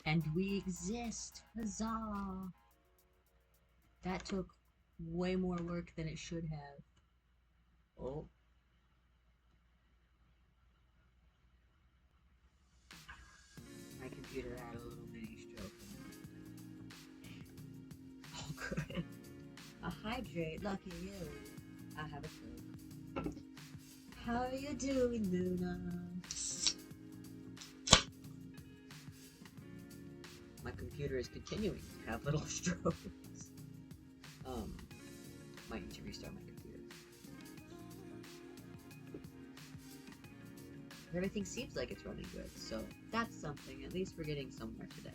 And we exist! Huzzah! That took way more work than it should have. Oh. My computer had a little mini stroke. Oh, good. A hydrate, lucky you. I have a Coke. How are you doing, Luna? My computer is continuing to have little strokes. Might need to restart my computer. Everything seems like it's running good, so that's something. At least we're getting somewhere today.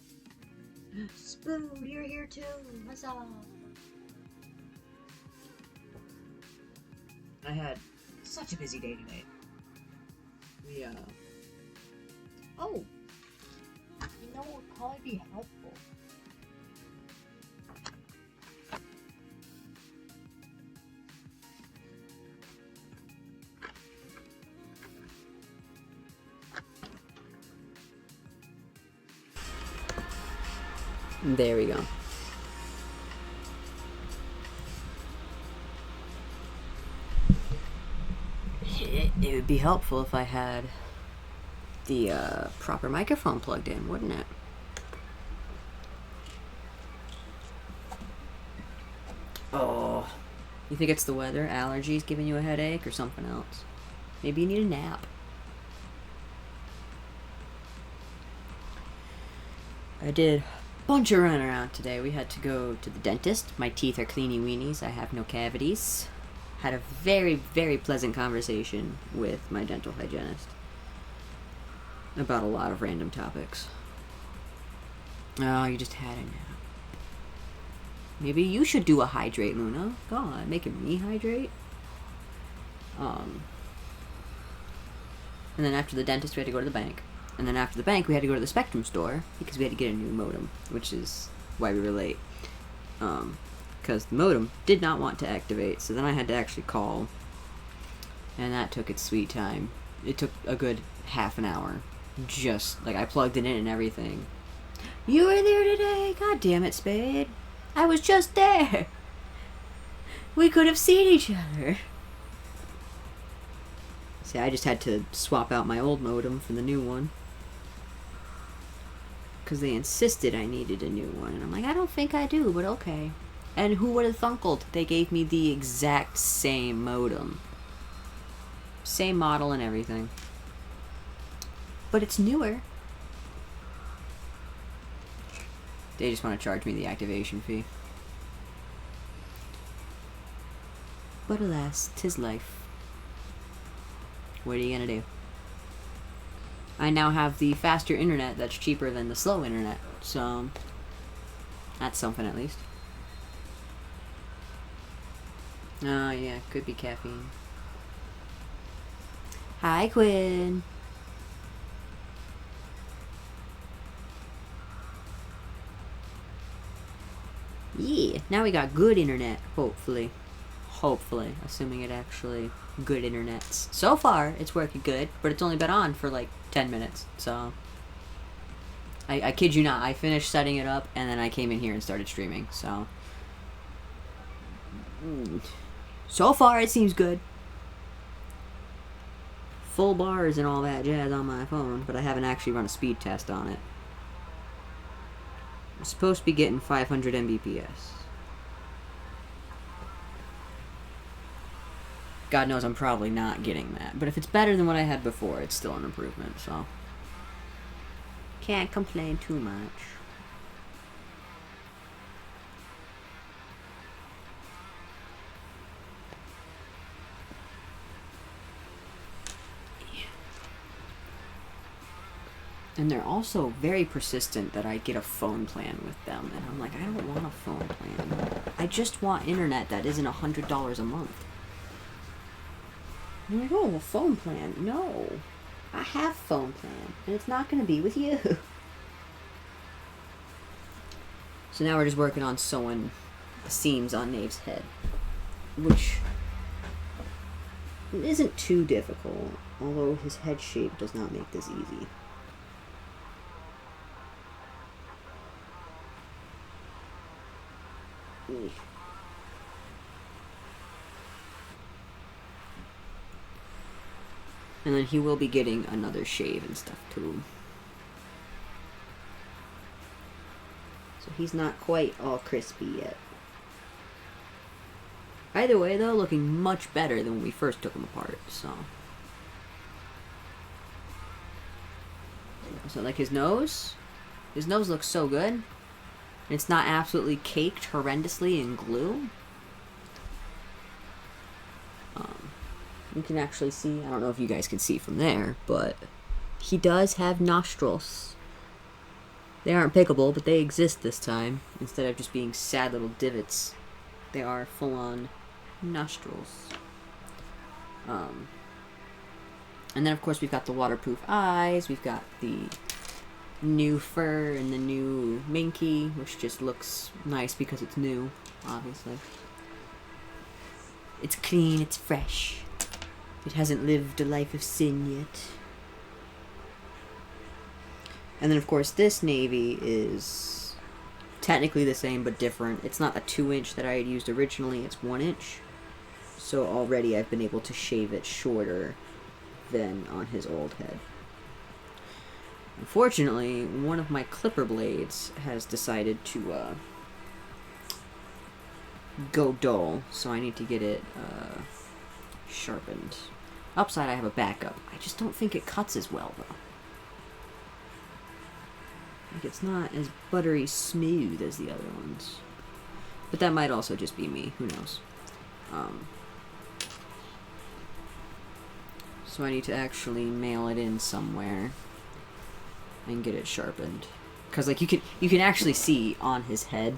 Spoon, you're here too! Huzzah! I had such a busy day today. Oh! You know what would probably be helpful? There we go. It would be helpful if I had the proper microphone plugged in, wouldn't it? Oh. You think it's the weather, allergies giving you a headache, or something else? Maybe you need a nap. I did bunch of running around today. We had to go to the dentist. My teeth are cleany weenies. I have no cavities. Had a very, very pleasant conversation with my dental hygienist about a lot of random topics. Oh, you just had a nap. Maybe you should do a hydrate, Luna. God, making me hydrate. And then after the dentist, we had to go to the bank. And then after the bank, we had to go to the Spectrum store because we had to get a new modem, which is why we were late. Because the modem did not want to activate, so then I had to actually call. And that took its sweet time. It took a good half an hour. Just, like, I plugged it in and everything. You were there today? God damn it, Spade. I was just there. We could have seen each other. See, I just had to swap out my old modem for the new one. Because they insisted I needed a new one. And I'm like, I don't think I do, but okay. And who would have thunkled? They gave me the exact same modem. Same model and everything. But it's newer. They just want to charge me the activation fee. But alas, 'tis life. What are you gonna do? I now have the faster internet that's cheaper than the slow internet, so that's something at least. Oh yeah, could be caffeine. Hi, Quinn. Yeah, now we got good internet, hopefully. Hopefully, assuming it actually good internets. So far, it's working good, but it's only been on for like 10 minutes, so... I kid you not, I finished setting it up, and then I came in here and started streaming, so... So far, it seems good. Full bars and all that jazz on my phone, but I haven't actually run a speed test on it. I'm supposed to be getting 500 Mbps. God knows I'm probably not getting that, but if it's better than what I had before, it's still an improvement, so... Can't complain too much. And they're also very persistent that I get a phone plan with them. And I'm like, I don't want a phone plan. I just want internet that isn't $100 a month. I'm like, oh, a phone plan. No. I have phone plan. And it's not going to be with you. So now we're just working on sewing the seams on Nave's head. Which isn't too difficult. Although his head shape does not make this easy. And then he will be getting another shave and stuff too. So he's not quite all crispy yet. Either way though, looking much better than when we first took him apart, so. So like his nose looks so good. It's not absolutely caked horrendously in glue. You can actually see, I don't know if you guys can see from there, but he does have nostrils. They aren't pickable, but they exist this time. Instead of just being sad little divots, they are full-on nostrils. And then of course we've got the waterproof eyes, we've got the new fur and the new minky, which just looks nice because it's new, obviously. It's clean, it's fresh. It hasn't lived a life of sin yet. And then of course this navy is technically the same but different. It's not a 2-inch that I had used originally, it's 1 inch. So already I've been able to shave it shorter than on his old head. Unfortunately, one of my clipper blades has decided to go dull, so I need to get it sharpened. Upside, I have a backup. I just don't think it cuts as well, though. Like, it's not as buttery smooth as the other ones. But that might also just be me. Who knows? So I need to actually mail it in somewhere and get it sharpened. Because, like, you can actually see on his head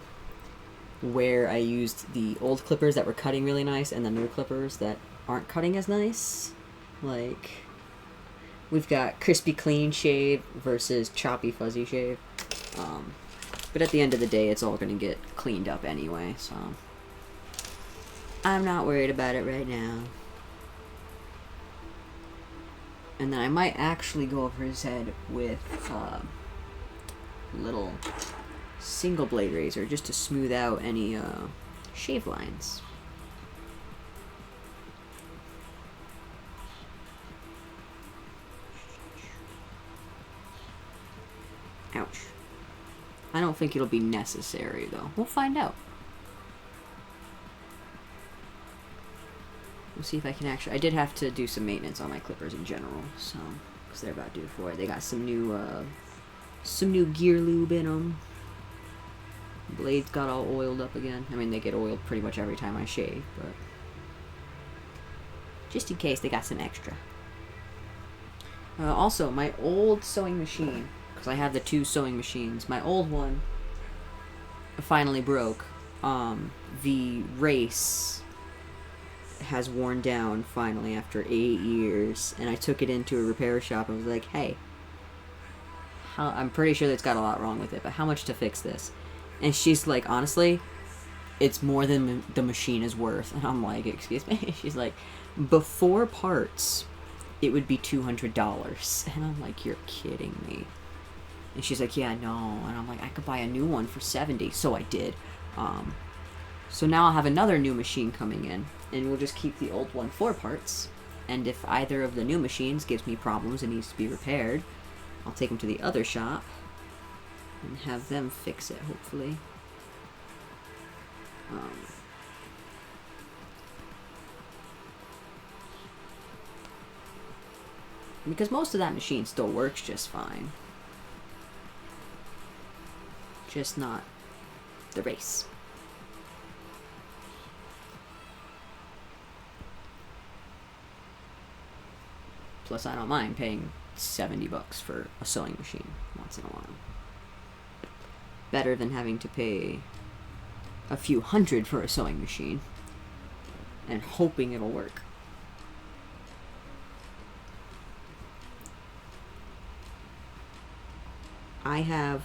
where I used the old clippers that were cutting really nice and the new clippers that aren't cutting as nice. Like, we've got crispy clean shave versus choppy fuzzy shave. But at the end of the day, it's all going to get cleaned up anyway, so I'm not worried about it right now. And then I might actually go over his head with little single blade razor just to smooth out any shave lines. Ouch. I don't think it'll be necessary, though. We'll find out. We'll see if I can actually... I did have to do some maintenance on my clippers in general, so... Because they're about due for it. They got some new gear lube in them. Blades got all oiled up again. I mean, they get oiled pretty much every time I shave, but... just in case they got some extra. Also, my old sewing machine, because I have the 2 sewing machines, my old one finally broke. The race has worn down finally after 8 years, and I took it into a repair shop and was like, hey, I'm pretty sure that's got a lot wrong with it, but how much to fix this? And she's like, honestly, it's more than the machine is worth. And I'm like, excuse me? She's like, before parts, it would be $200. And I'm like, you're kidding me. And she's like, yeah, no. And I'm like, I could buy a new one for $70. So I did. So now I'll have another new machine coming in, and we'll just keep the old one for parts. And if either of the new machines gives me problems and needs to be repaired, I'll take them to the other shop and have them fix it, hopefully. Because most of that machine still works just fine. Just not the race. Plus, I don't mind paying $70 for a sewing machine once in a while. Better than having to pay a few hundred for a sewing machine and hoping it'll work. I have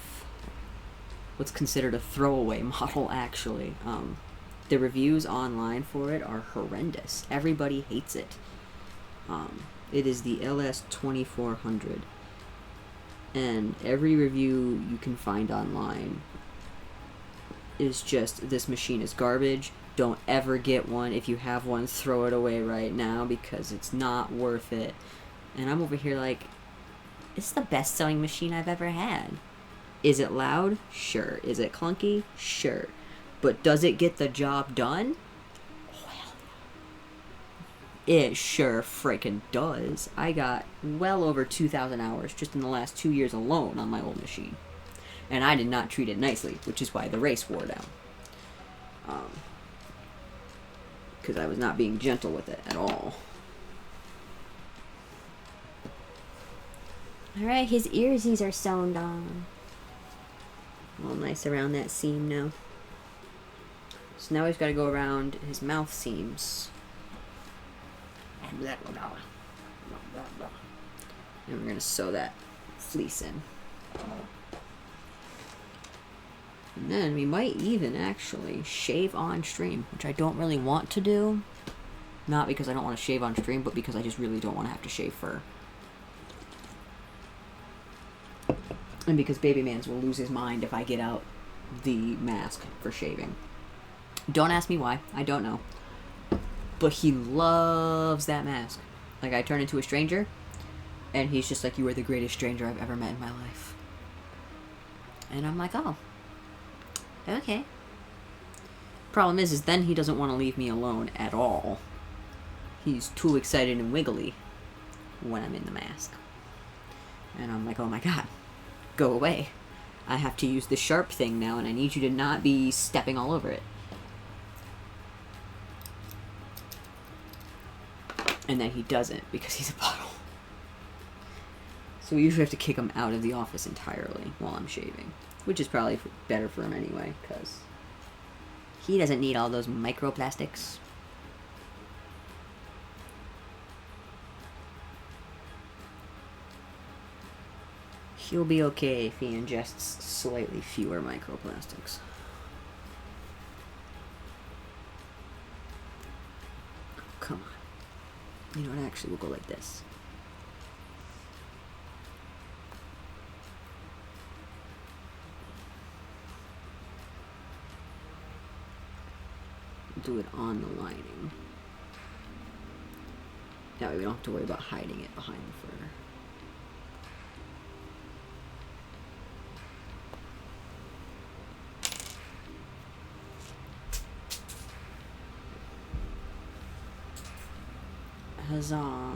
what's considered a throwaway model, actually. The reviews online for it are horrendous. Everybody hates it. It is the LS2400. And every review you can find online is just, this machine is garbage. Don't ever get one. If you have one, throw it away right now because it's not worth it. And I'm over here like, it's the best sewing machine I've ever had. Is it loud? Sure. Is it clunky? Sure. But does it get the job done? Well, it sure freaking does. I got well over 2,000 hours just in the last 2 years alone on my old machine. And I did not treat it nicely, which is why the race wore down. Because I was not being gentle with it at all. Alright, his earsies are sewn on. All nice around that seam now. So now we've got to go around his mouth seams. And we're going to sew that fleece in. And then we might even actually shave on stream, which I don't really want to do. Not because I don't want to shave on stream, but because I just really don't want to have to shave fur. And because Baby Mans will lose his mind if I get out the mask for shaving. Don't ask me why. I don't know. But he loves that mask. Like, I turn into a stranger, and he's just like, you are the greatest stranger I've ever met in my life. And I'm like, oh. Okay. Problem is then he doesn't want to leave me alone at all. He's too excited and wiggly when I'm in the mask. And I'm like, oh my god. Go away. I have to use the sharp thing now, and I need you to not be stepping all over it. And then he doesn't, because he's a bottle. So we usually have to kick him out of the office entirely while I'm shaving. Which is probably better for him anyway, because he doesn't need all those microplastics. He'll be okay if he ingests slightly fewer microplastics. Come on. You know what, actually, we'll go like this. Do it on the lining. That way we don't have to worry about hiding it behind the fur. Huzzah.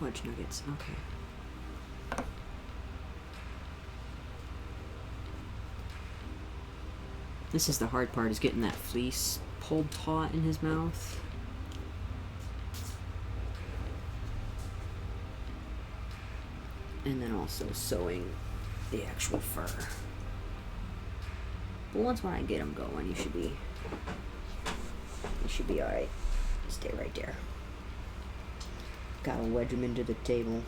fudge nuggets. Okay. This is the hard part, is getting that fleece pulled taut in his mouth. And then also sewing the actual fur. But once when I get him going, he should be alright. Stay right there. Gotta wedge him into the table.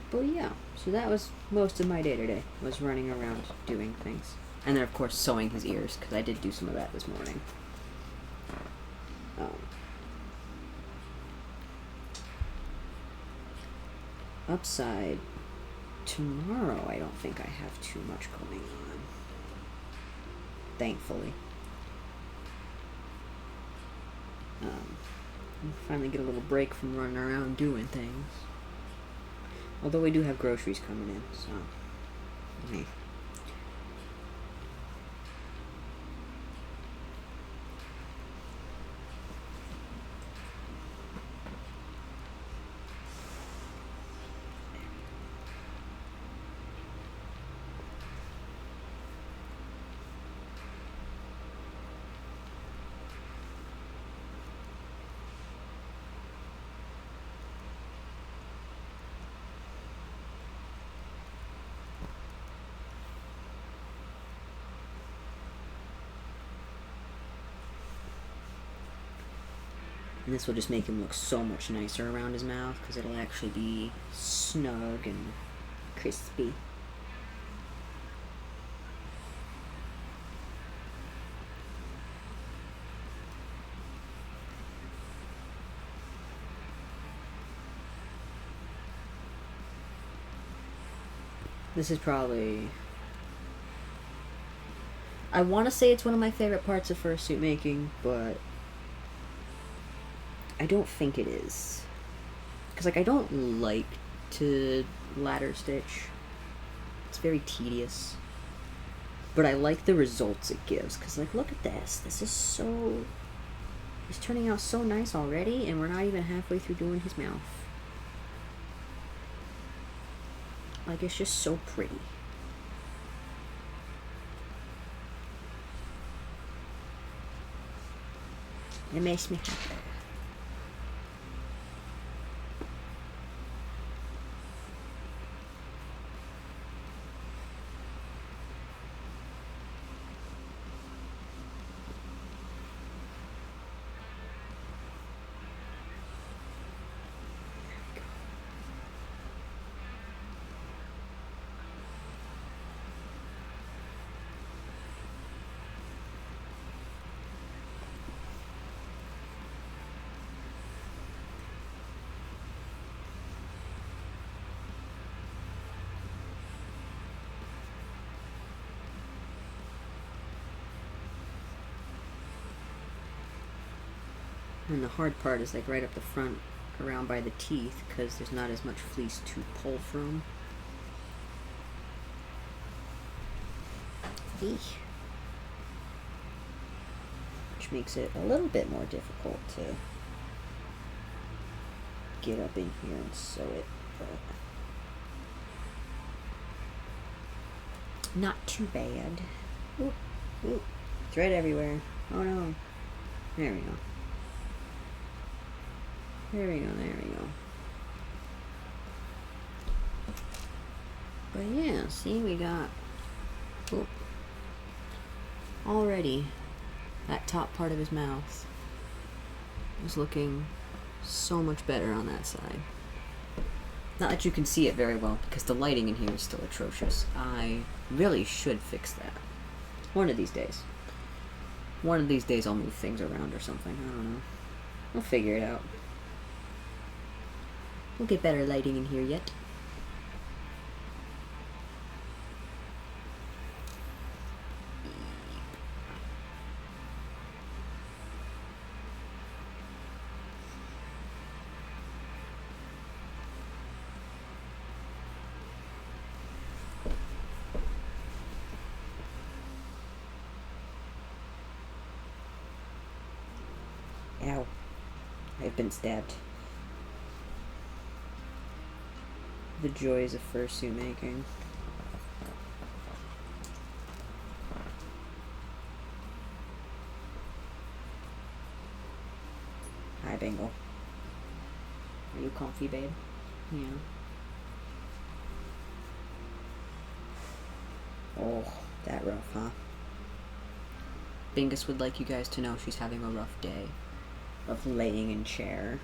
But yeah, so that was most of my day today, was running around doing things. And then of course sewing his ears, because I did do some of that this morning. Upside, tomorrow I don't think I have too much going on. Thankfully. Finally get a little break from running around doing things. Although we do have groceries coming in, so... Hey. And this will just make him look so much nicer around his mouth, because it'll actually be snug and crispy. This is probably... I want to say it's one of my favorite parts of fursuit making, but... I don't think it is. Because, like, I don't like to ladder stitch. It's very tedious. But I like the results it gives. Because, like, look at this. This is so... He's turning out so nice already, and we're not even halfway through doing his mouth. Like, it's just so pretty. It makes me happy. And the hard part is like right up the front around by the teeth, because there's not as much fleece to pull from. Which makes it a little bit more difficult to get up in here and sew it, but not too bad. Ooh, ooh, thread everywhere. Oh no. There we go. There we go, there we go. But yeah, see, we got... Oh, already, that top part of his mouth is looking so much better on that side. Not that you can see it very well, because the lighting in here is still atrocious. I really should fix that. One of these days. One of these days I'll move things around or something. I don't know. We'll figure it out. We'll get better lighting in here yet. Ow. I've been stabbed. The joys of fursuit making. Hi, Bingle. Are you comfy, babe? Yeah. Oh, that rough, huh? Bingus would like you guys to know she's having a rough day of laying in chair.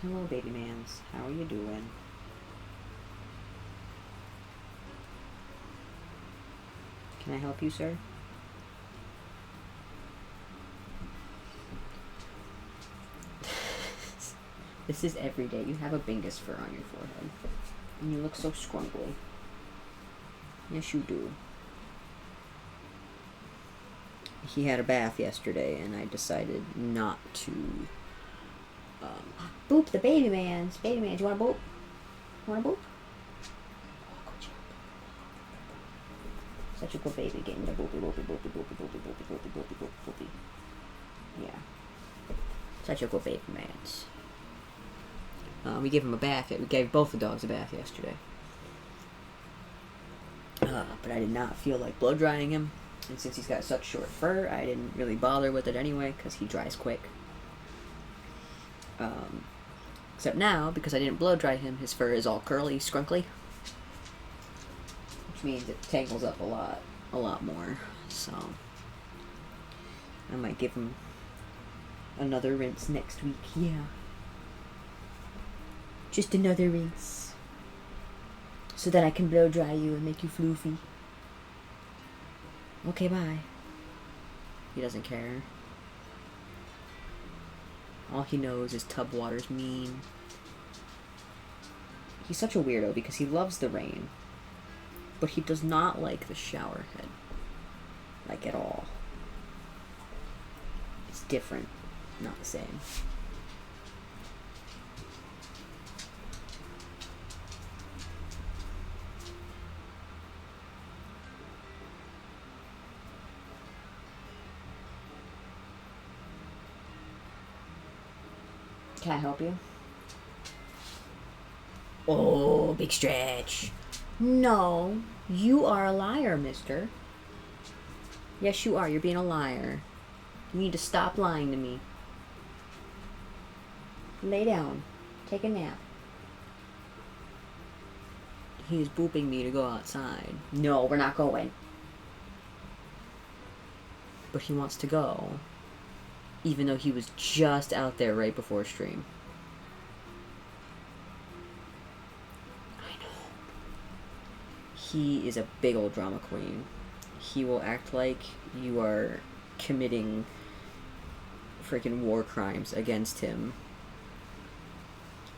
Hello, baby mans. How are you doing? Can I help you, sir? This is every day. You have a Bingus fur on your forehead. And you look so scrunkly. Yes, you do. He had a bath yesterday, and I decided not to... boop the baby mans. Baby mans, you want to boop? You want to boop? Oh, good job. Such a good baby. Getting the boopy, boopy, boopy, boopy, boopy, boopy, boopy, boopy, boopy, boopy. Yeah. Such a good baby mans. We gave him a bath. We gave both the dogs a bath yesterday. But I did not feel like blow drying him. And since he's got such short fur, I didn't really bother with it anyway, because he dries quick. Except now, because I didn't blow dry him, his fur is all curly, scrunkly. Which means it tangles up a lot more. So, I might give him another rinse next week, yeah. Just another rinse. So that I can blow dry you and make you floofy. Okay, bye. He doesn't care. All he knows is tub water's mean. He's such a weirdo because he loves the rain. But he does not like the shower head. Like, at all. It's different. Not the same. Can I help you? Oh, big stretch. No, you are a liar, mister. Yes, you are. You're being a liar. You need to stop lying to me. Lay down. Take a nap. He is booping me to go outside. No, we're not going. But he wants to go. Even though he was just out there right before stream. I know. He is a big old drama queen. He will act like you are committing freaking war crimes against him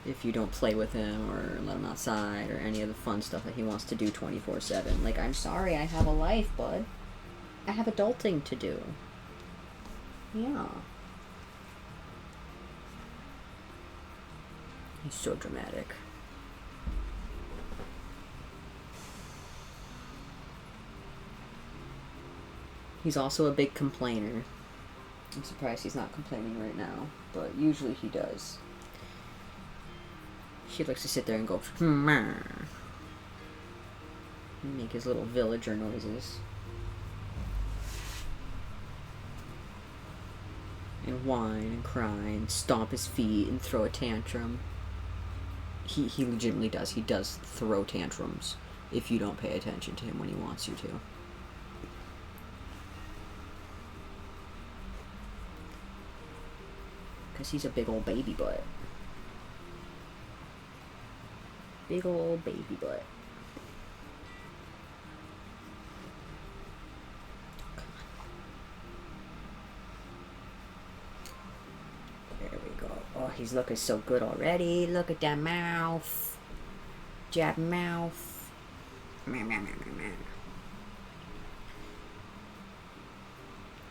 if you don't play with him or let him outside or any of the fun stuff that he wants to do 24/7. Like, I'm sorry, I have a life, bud. I have adulting to do. Yeah. He's so dramatic. He's also a big complainer. I'm surprised he's not complaining right now, but usually he does. He likes to sit there and go, and make his little villager noises. And whine and cry and stomp his feet and throw a tantrum. He legitimately does. He does throw tantrums if you don't pay attention to him when he wants you to. because he's a big old baby butt. Big old baby butt. There we go. Oh, he's looking so good already. Look at that mouth. Jab mouth.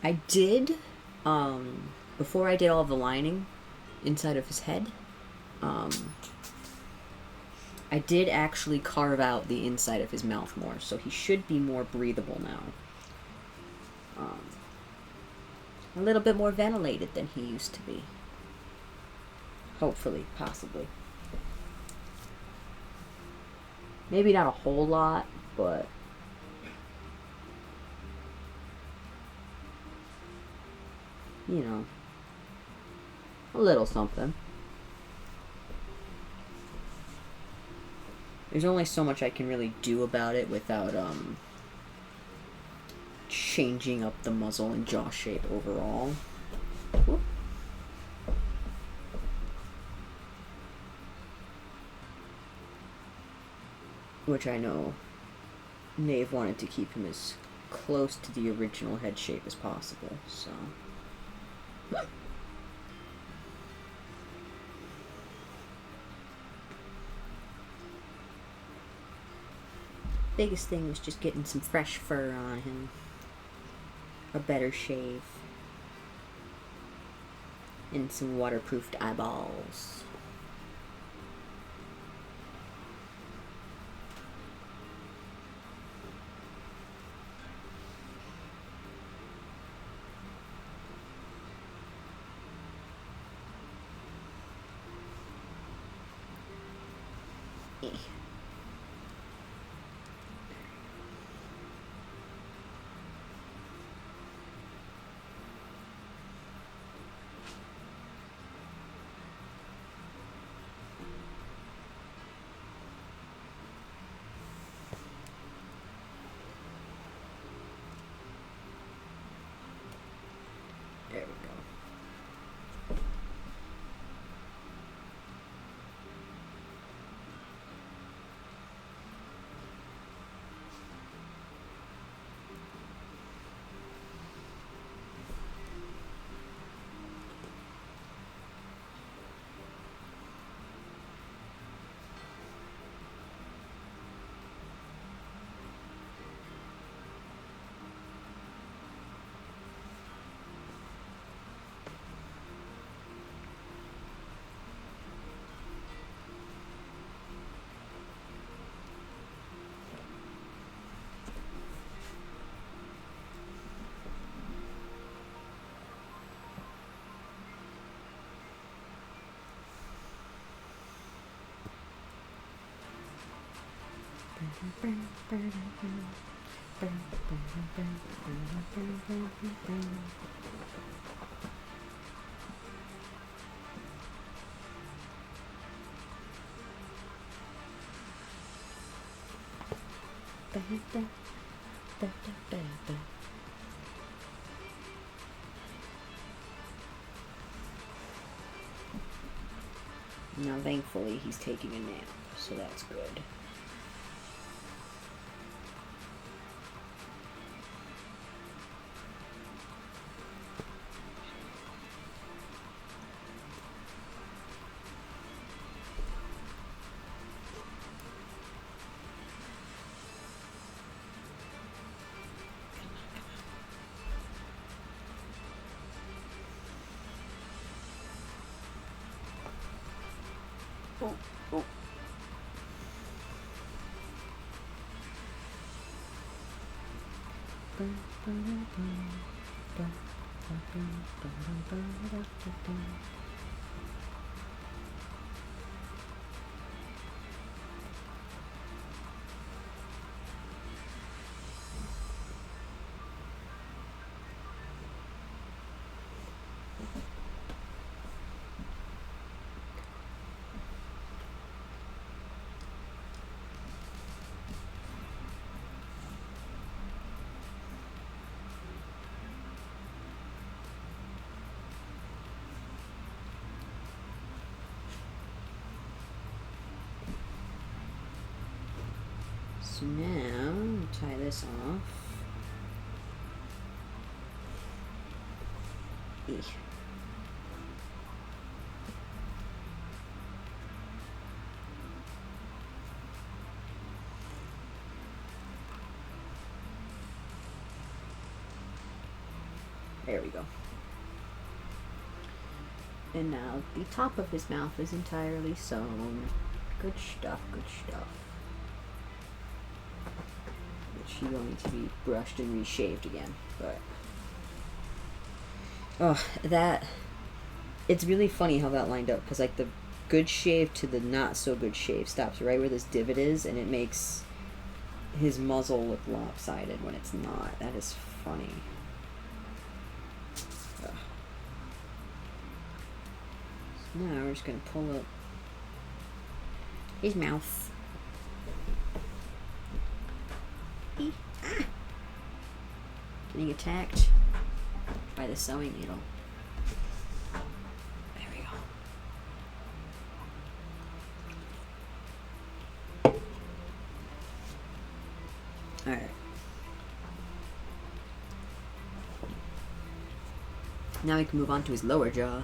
I did, before I did all the lining inside of his head, I did actually carve out the inside of his mouth more, so he should be more breathable now. A little bit more ventilated than he used to be. Hopefully, possibly. Maybe not a whole lot, but... you know, a little something. There's only so much I can really do about it without, changing up the muzzle and jaw shape overall. Whoop. Which I know Nave wanted to keep him as close to the original head shape as possible, so... Biggest thing was just getting some fresh fur on him. A better shave. And some waterproofed eyeballs. There we go. Now, thankfully, he's taking a nap, so that's good. Oh, oh. So now, tie this off. Eek. There we go. And now the top of his mouth is entirely sewn. Good stuff, good stuff. Which he will need to be brushed and reshaved again, but... Oh, that... It's really funny how that lined up, because like the good shave to the not so good shave stops right where this divot is, and it makes his muzzle look lopsided when it's not. That is funny. Ugh. So now we're just going to pull up his mouth. Ah! Getting attacked by the sewing needle. There we go. Alright. Now we can move on to his lower jaw.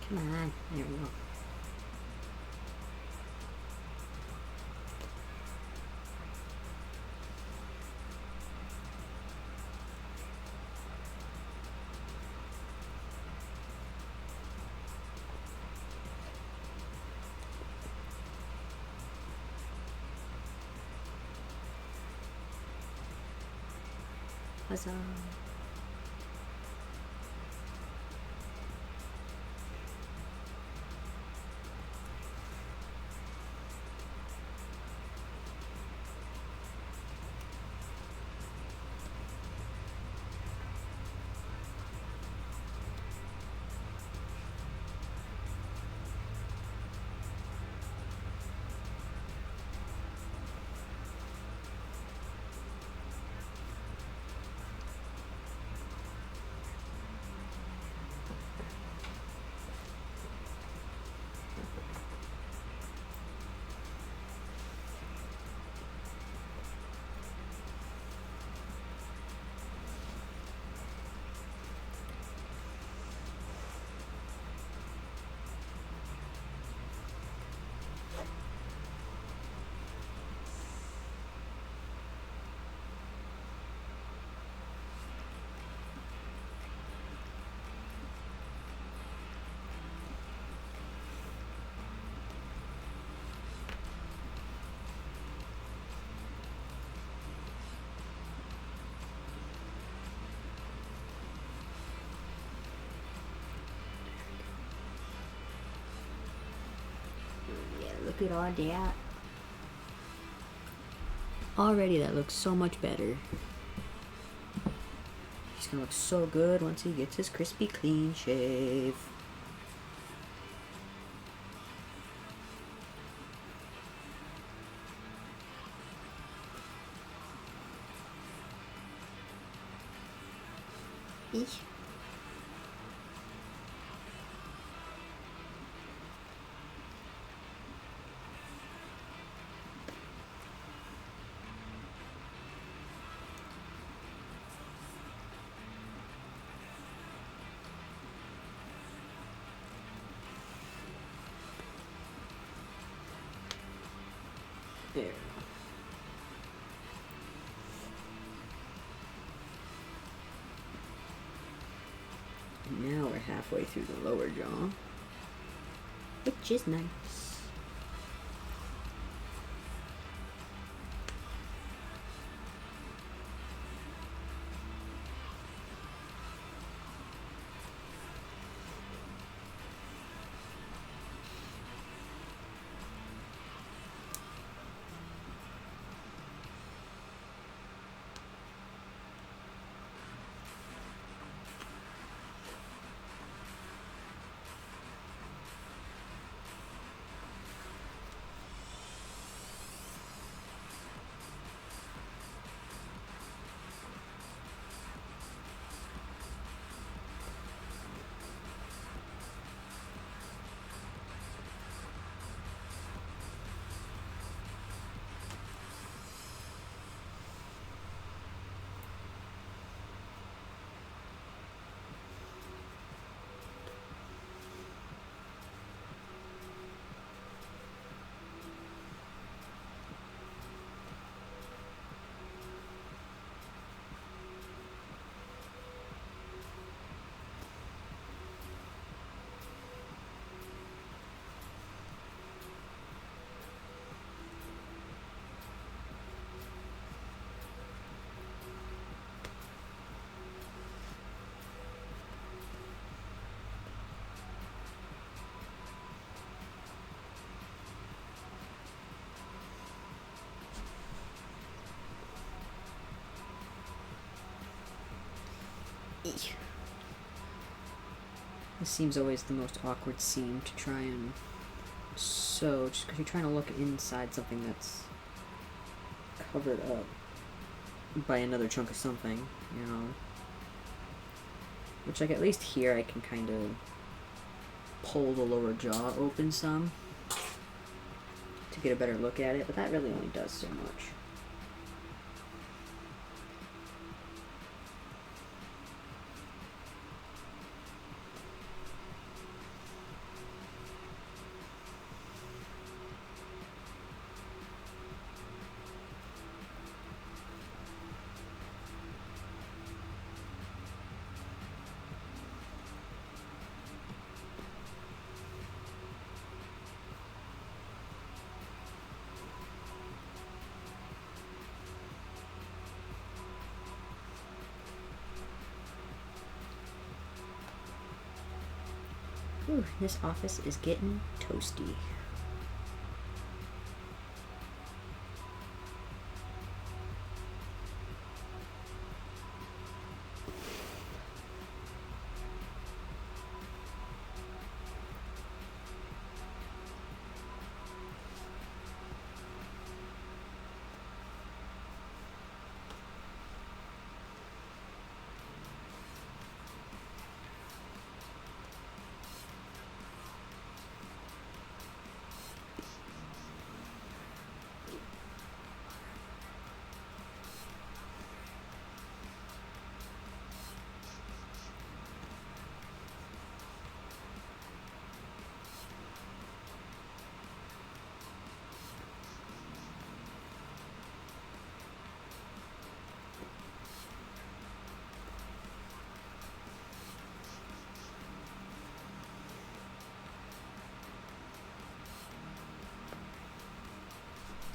Come on, there we go. Huzzah. look at all that. Already that looks so much better. He's gonna look so good once he gets his crispy clean shave. Eesh. There. Now we're halfway through the lower jaw, which is nice. Eek. This seems always the most awkward seam to try and sew, just because you're trying to look inside something that's covered up by another chunk of something, you know. Which, like, at least here I can kind of pull the lower jaw open some to get a better look at it, but that really only does so much. Ooh, this office is getting toasty.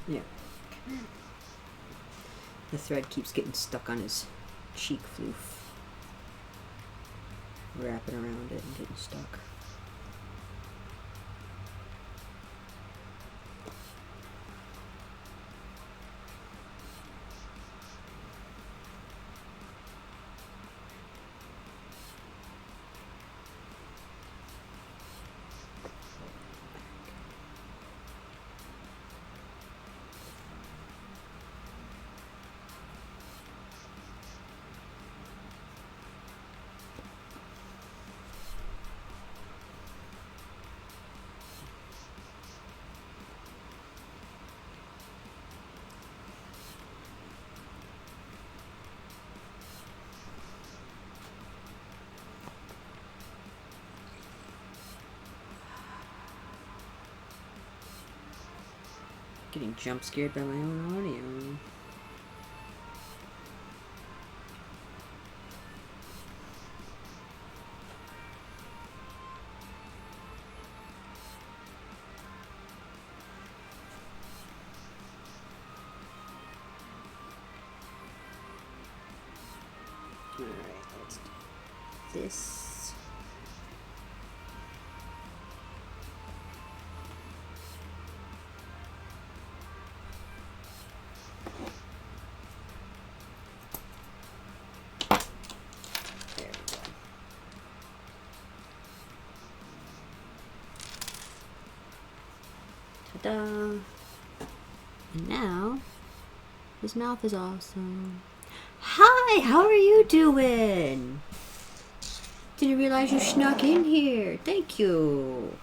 Yeah. The thread keeps getting stuck on his cheek floof. Wrapping around it and getting stuck. Getting jump scared by my own audio. Alright, let's do this. There we go. Ta-da! And now, his mouth is awesome. Hi, how are you doing? Didn't realize you snuck in here. Thank you.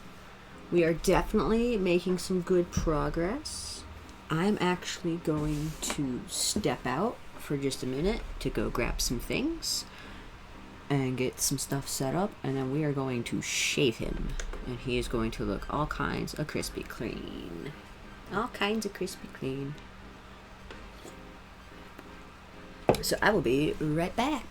We are definitely making some good progress. I'm actually going to step out for just a minute to go grab some things and get some stuff set up, and then we are going to shave him, and he is going to look all kinds of crispy clean. All kinds of crispy clean. So I will be right back.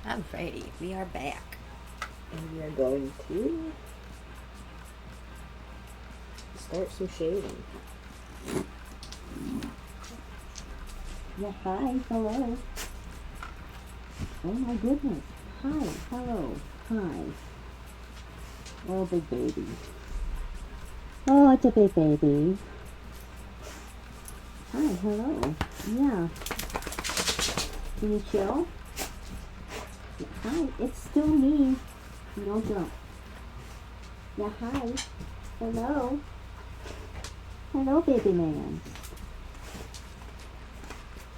Alrighty, we are back. And we are going to start some shaving. Yeah, hi, hello. Oh my goodness. Hi, hello, hi. Oh, big baby. Oh, it's a big baby. Hi, hello. Yeah. Can you chill? Hi, it's still me. Don't jump. Yeah, hi. Hello. Hello, baby man.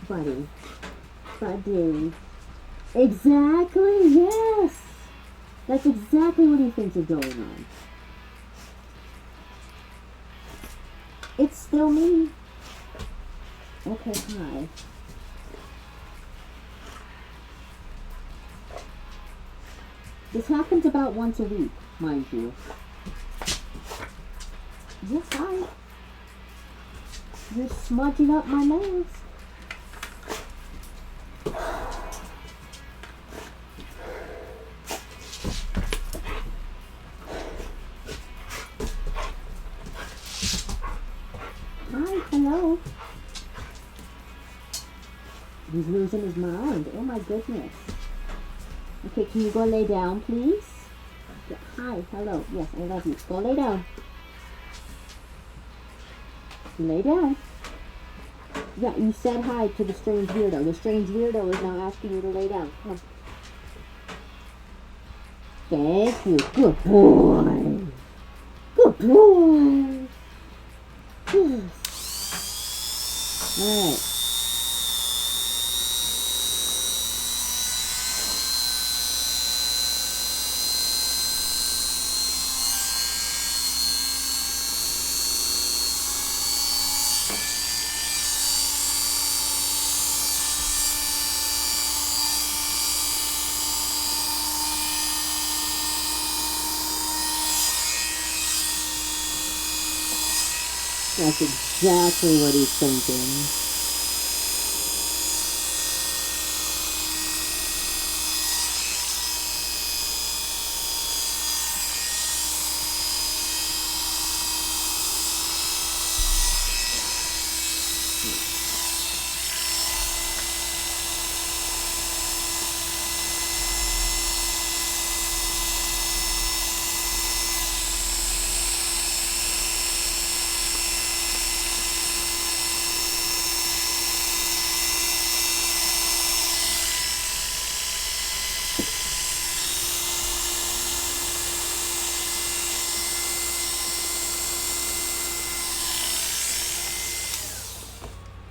Buddy. Buddy. Exactly, yes. That's exactly what he thinks is going on. It's still me. Okay, hi. This happens about once a week, mind you. Yes, hi. You're smudging up my nails. Hi, hello. He's losing his mind. Oh my goodness. Okay, can you go lay down, please? Yeah, hi, hello. Yes, I love you. Go lay down. Lay down. Yeah, you said hi to the strange weirdo. The strange weirdo is now asking you to lay down. Come on. Thank you. Good boy. Good boy. Yes. All right. That's exactly what he's thinking.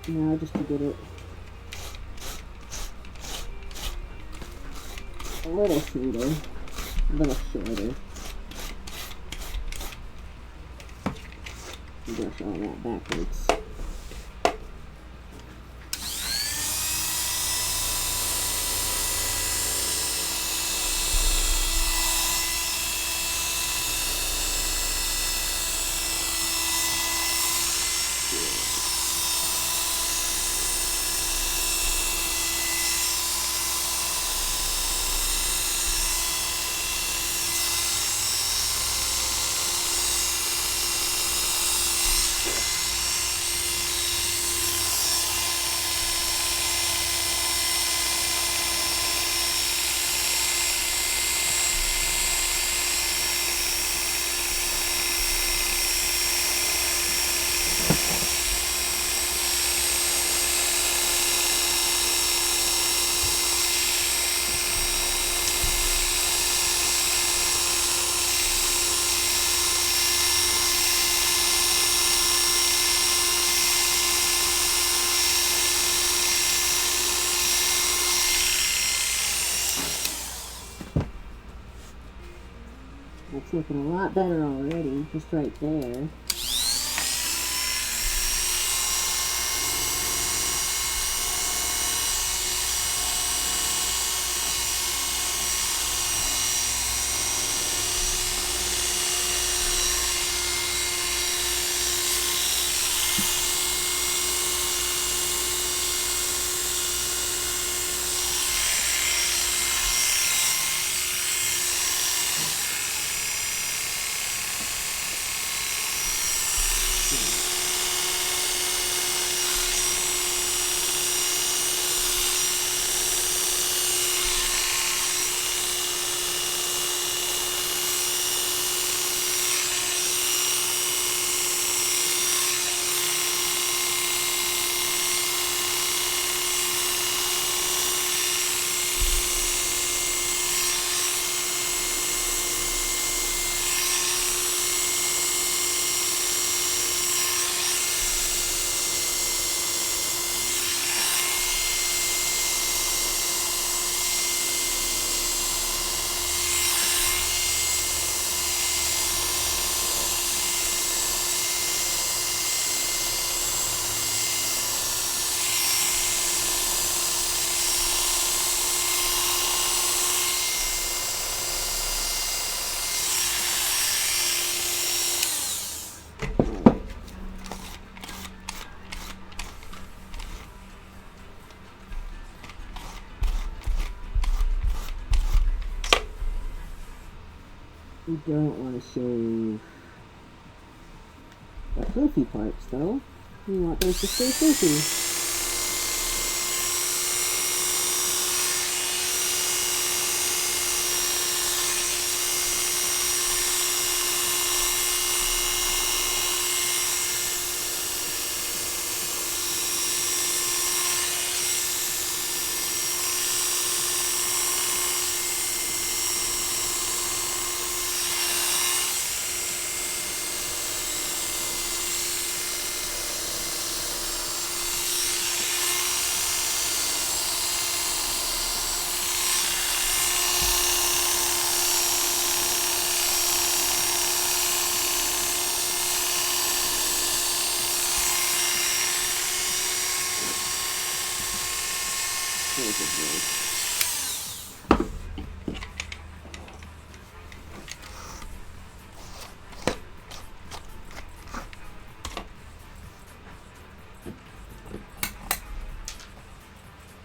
now just to get it a little smoother, a little shorter. Brush all that backwards. It's looking a lot better already, just right there. You don't want to shave the floofy parts, though. You want those to stay floofy.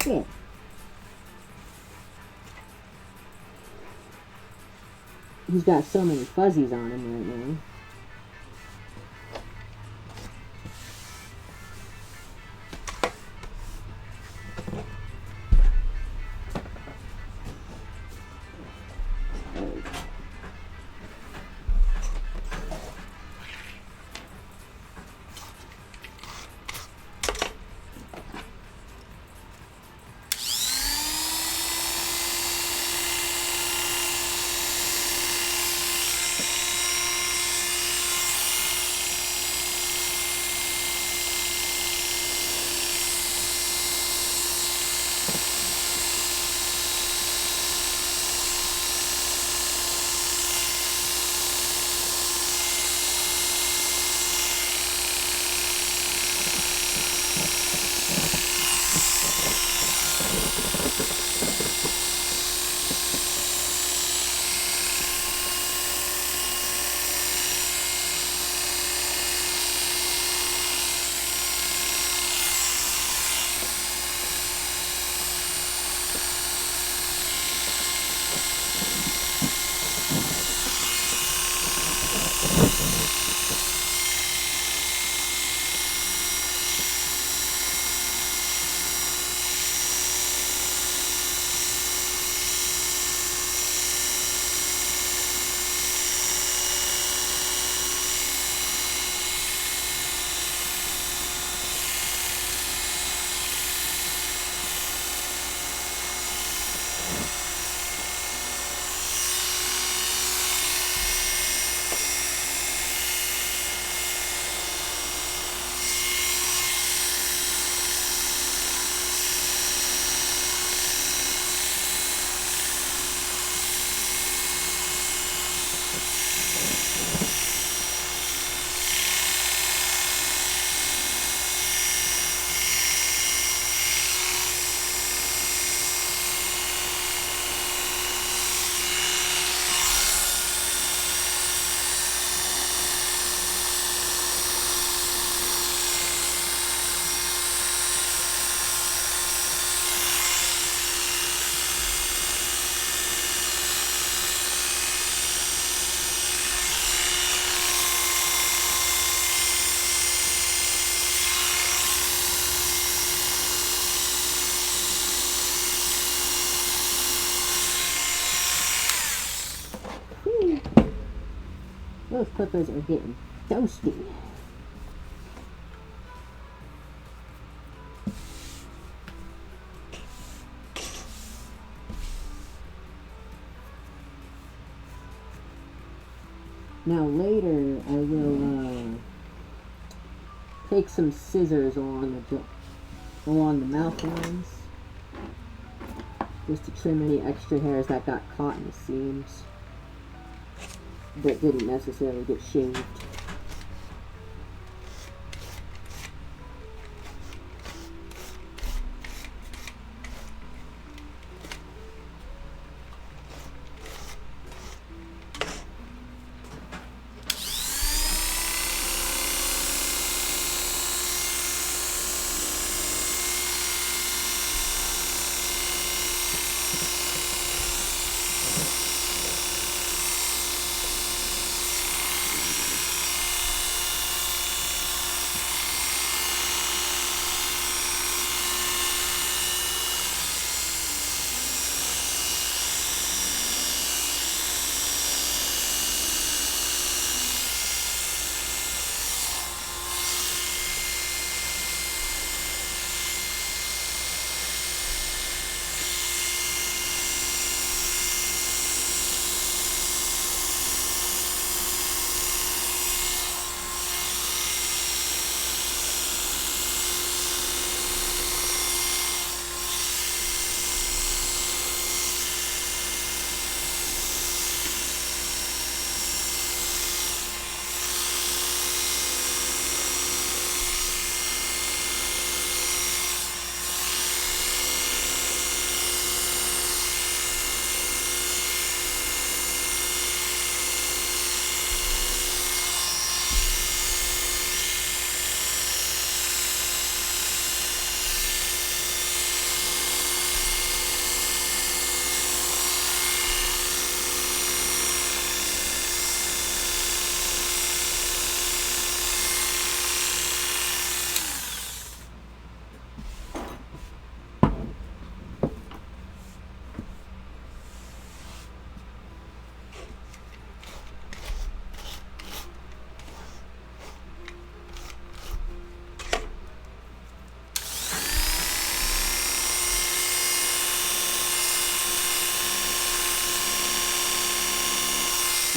Yeah. He's got so many fuzzies on him right now. Those clippers are getting toasty. Now later I will take some scissors along the mouth lines, just to trim any extra hairs that got caught in the seams but didn't necessarily get shaved.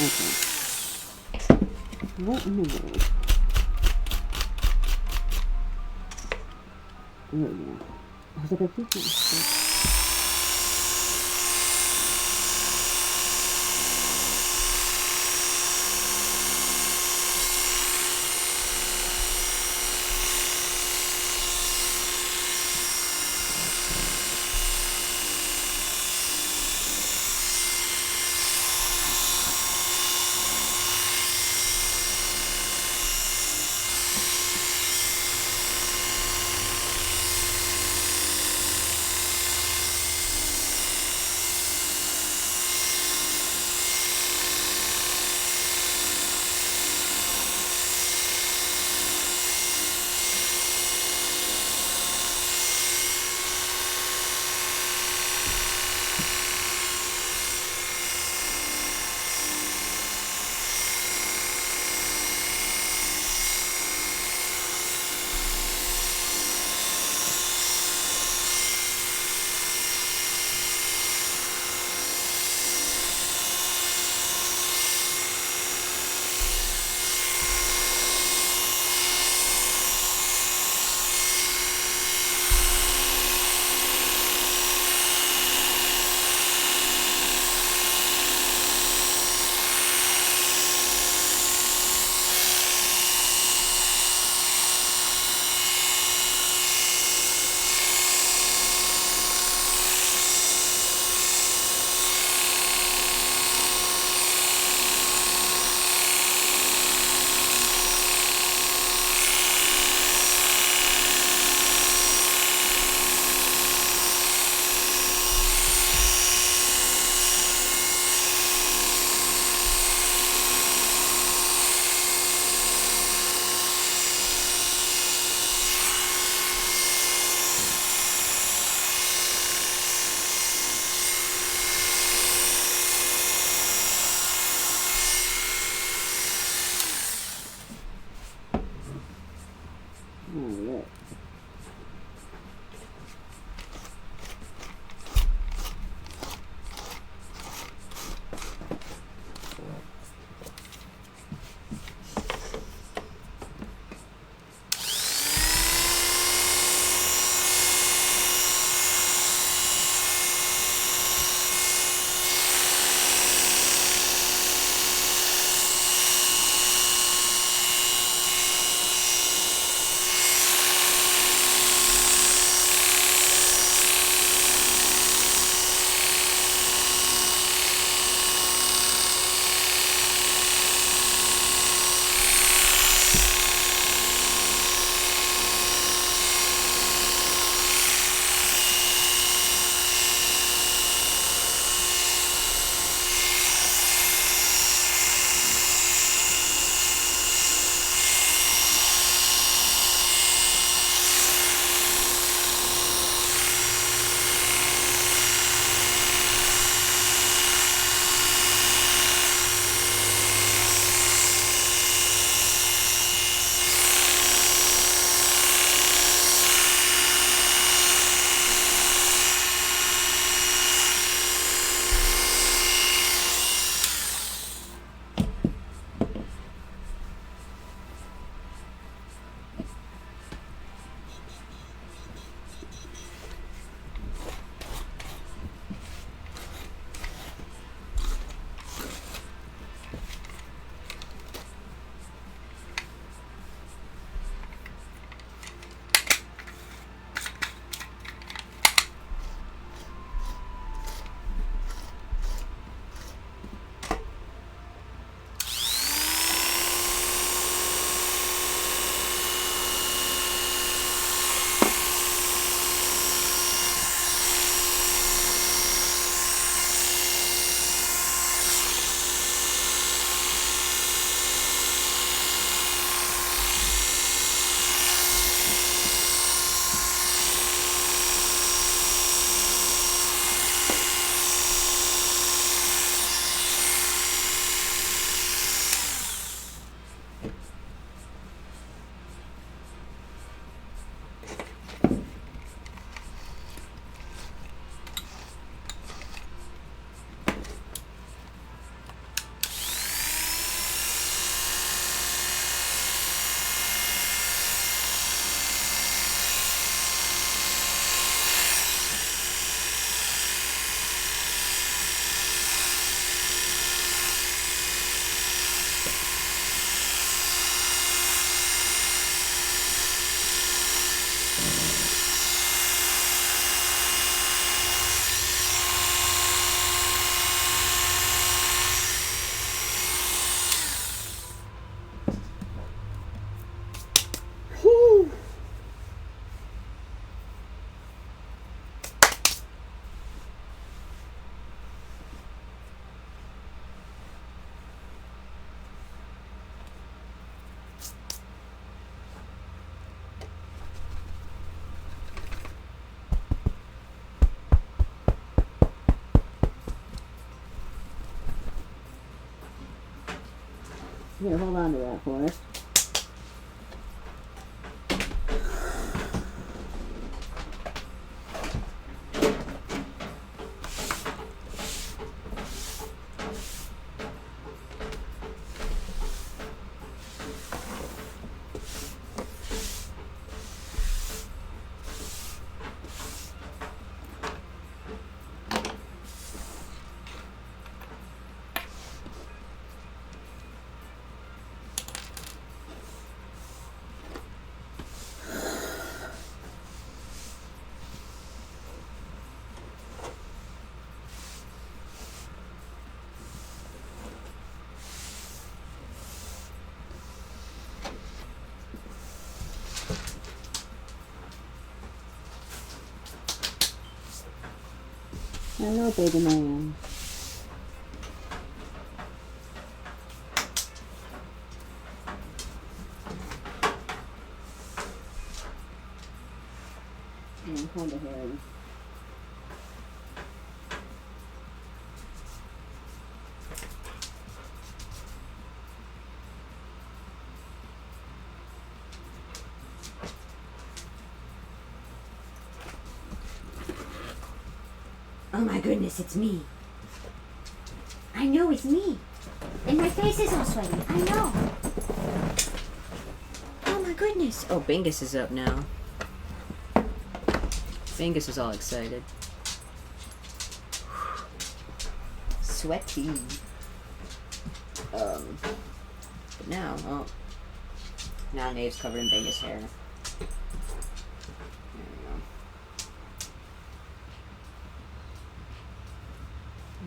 Okay. What in the world? There we go. I was like, I keep getting stuck. Alright. Here, hold on to that for us. Hello, baby man. Hold the hair. Oh my goodness, it's me. I know it's me. And my face is all sweaty. I know. Oh my goodness. Oh, Bingus is up now. Bingus is all excited. Sweaty. But now, oh. Now Nave's covered in Bingus hair. There we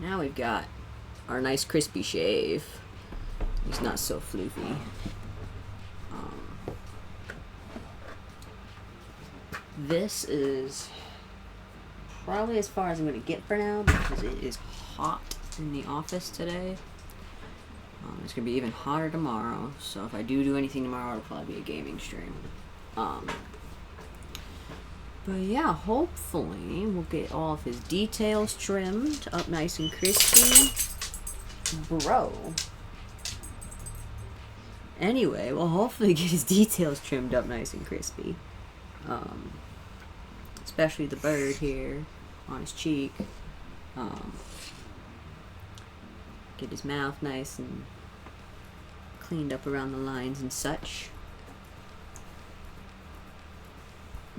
go. Now we've got our nice crispy shave. He's not so floofy. This is probably as far as I'm going to get for now because it is hot in the office today. It's going to be even hotter tomorrow, so if I do anything tomorrow, it'll probably be a gaming stream. But yeah, hopefully we'll get all of his details trimmed up nice and crispy. Bro. Anyway, we'll hopefully get his details trimmed up nice and crispy. Especially the bird here on his cheek. Get his mouth nice and cleaned up around the lines and such.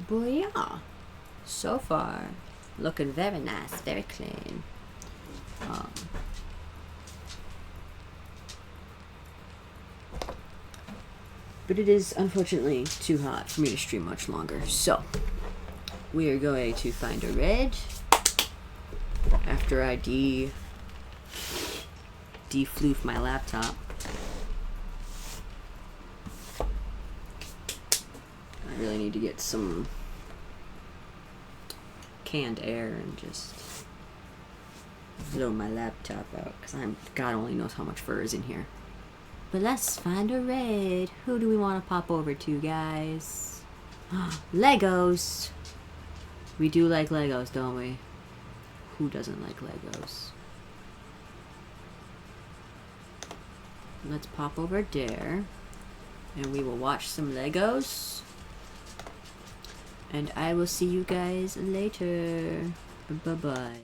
But yeah, so far looking very nice, very clean. But it is unfortunately too hot for me to stream much longer, so we are going to find a red after I defloof my laptop. I really need to get some canned air and just blow my laptop out because God only knows how much fur is in here. But let's find a raid. Who do we want to pop over to, guys? Legos! We do like Legos, don't we? Who doesn't like Legos? Let's pop over there. And we will watch some Legos. And I will see you guys later. Bye-bye.